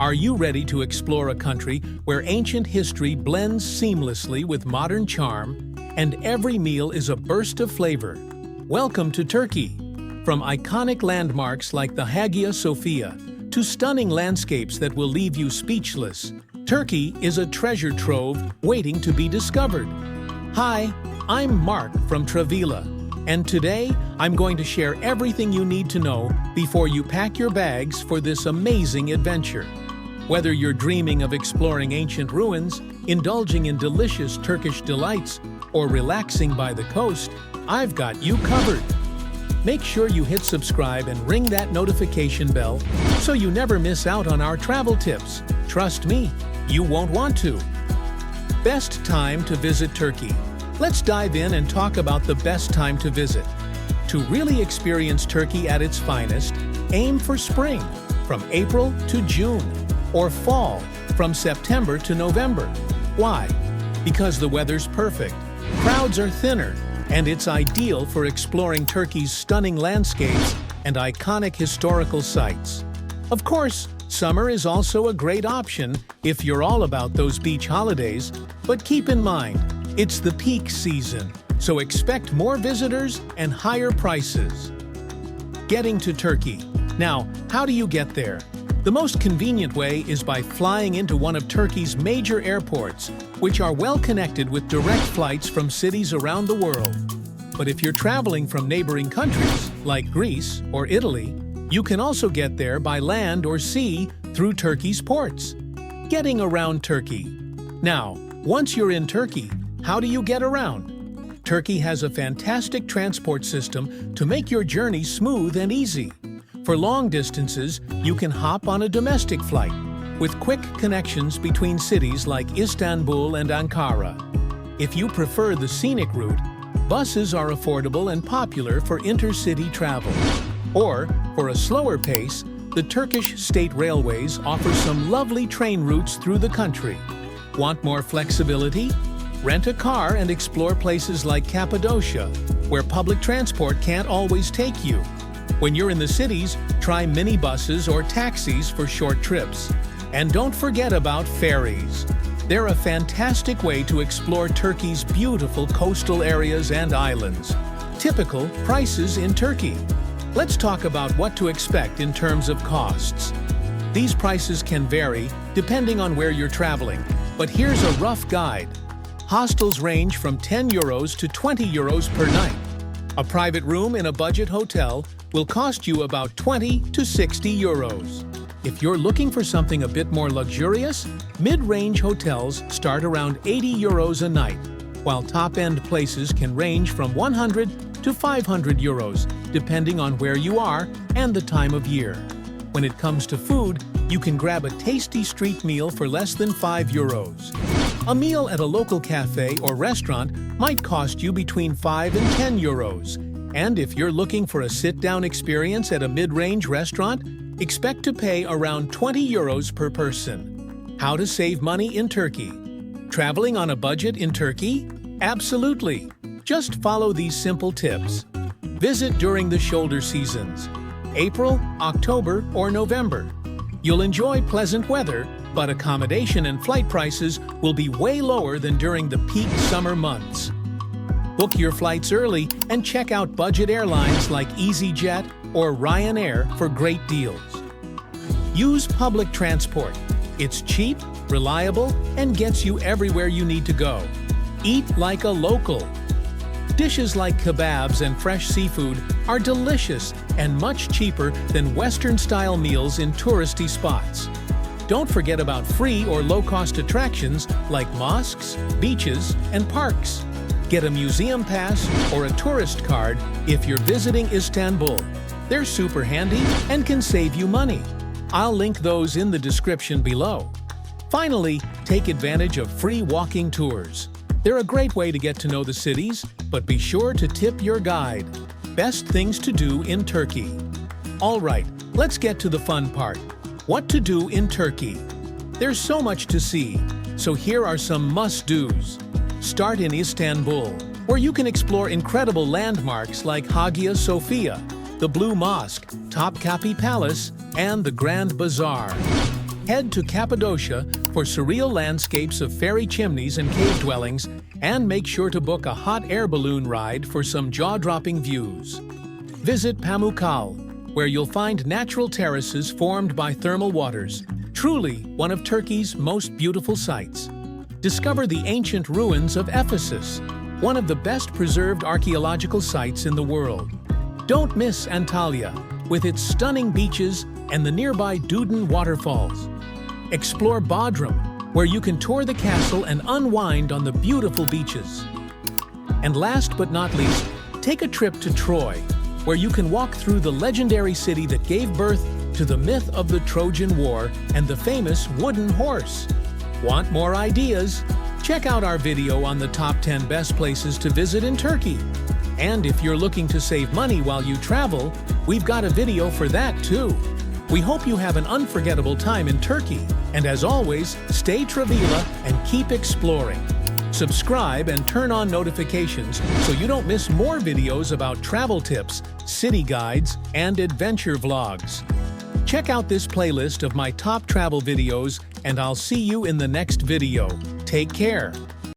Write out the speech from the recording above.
Are you ready to explore a country where ancient history blends seamlessly with modern charm and every meal is a burst of flavor? Welcome to Turkey! From iconic landmarks like the Hagia Sophia to stunning landscapes that will leave you speechless, Turkey is a treasure trove waiting to be discovered. Hi, I'm Mark from Travela, and today I'm going to share everything you need to know before you pack your bags for this amazing adventure. Whether you're dreaming of exploring ancient ruins, indulging in delicious Turkish delights, or relaxing by the coast, I've got you covered. Make sure you hit subscribe and ring that notification bell so you never miss out on our travel tips. Trust me, you won't want to. Best time to visit Turkey. Let's dive in and talk about the best time to visit. To really experience Turkey at its finest, aim for spring, from April to June, or fall, from September to November. Why? Because the weather's perfect, crowds are thinner, and it's ideal for exploring Turkey's stunning landscapes and iconic historical sites. Of course, summer is also a great option if you're all about those beach holidays, but keep in mind, it's the peak season, so expect more visitors and higher prices. Getting to Turkey. Now, how do you get there? The most convenient way is by flying into one of Turkey's major airports, which are well connected with direct flights from cities around the world. But if you're traveling from neighboring countries, like Greece or Italy, you can also get there by land or sea through Turkey's ports. Getting around Turkey. Now, once you're in Turkey, how do you get around? Turkey has a fantastic transport system to make your journey smooth and easy. For long distances, you can hop on a domestic flight, with quick connections between cities like Istanbul and Ankara. If you prefer the scenic route, buses are affordable and popular for intercity travel. Or, for a slower pace, the Turkish state railways offer some lovely train routes through the country. Want more flexibility? Rent a car and explore places like Cappadocia, where public transport can't always take you. When you're in the cities, try minibuses or taxis for short trips. And don't forget about ferries. They're a fantastic way to explore Turkey's beautiful coastal areas and islands. Typical prices in Turkey. Let's talk about what to expect in terms of costs. These prices can vary depending on where you're traveling, but here's a rough guide. Hostels range from €10 to €20 per night. A private room in a budget hotel will cost you about €20 to €60. If you're looking for something a bit more luxurious, mid-range hotels start around €80 a night, while top-end places can range from €100 to €500, depending on where you are and the time of year. When it comes to food, you can grab a tasty street meal for less than €5. A meal at a local cafe or restaurant might cost you between €5 and €10. And if you're looking for a sit-down experience at a mid-range restaurant, expect to pay around €20 per person. How to save money in Turkey? Traveling on a budget in Turkey? Absolutely! Just follow these simple tips. Visit during the shoulder seasons, April, October, or November. You'll enjoy pleasant weather, but accommodation and flight prices will be way lower than during the peak summer months. Book your flights early and check out budget airlines like EasyJet or Ryanair for great deals. Use public transport. It's cheap, reliable, and gets you everywhere you need to go. Eat like a local. Dishes like kebabs and fresh seafood are delicious and much cheaper than Western-style meals in touristy spots. Don't forget about free or low-cost attractions like mosques, beaches, and parks. Get a museum pass or a tourist card if you're visiting Istanbul. They're super handy and can save you money. I'll link those in the description below. Finally, take advantage of free walking tours. They're a great way to get to know the cities, but be sure to tip your guide. Best things to do in Turkey. All right, let's get to the fun part. What to do in Turkey? There's so much to see, so here are some must-dos. Start in Istanbul, where you can explore incredible landmarks like Hagia Sophia, the Blue Mosque, Topkapi Palace, and the Grand Bazaar. Head to Cappadocia for surreal landscapes of fairy chimneys and cave dwellings, and make sure to book a hot air balloon ride for some jaw-dropping views. Visit Pamukkale, where you'll find natural terraces formed by thermal waters, truly one of Turkey's most beautiful sights. Discover the ancient ruins of Ephesus, one of the best preserved archaeological sites in the world. Don't miss Antalya, with its stunning beaches and the nearby Dudin waterfalls. Explore Bodrum, where you can tour the castle and unwind on the beautiful beaches. And last but not least, take a trip to Troy, where you can walk through the legendary city that gave birth to the myth of the Trojan War and the famous wooden horse. Want more ideas? Check out our video on the top 10 best places to visit in Turkey. And if you're looking to save money while you travel, we've got a video for that too. We hope you have an unforgettable time in Turkey. And as always, stay Travela and keep exploring. Subscribe and turn on notifications so you don't miss more videos about travel tips, city guides, and adventure vlogs. Check out this playlist of my top travel videos, and I'll see you in the next video. Take care.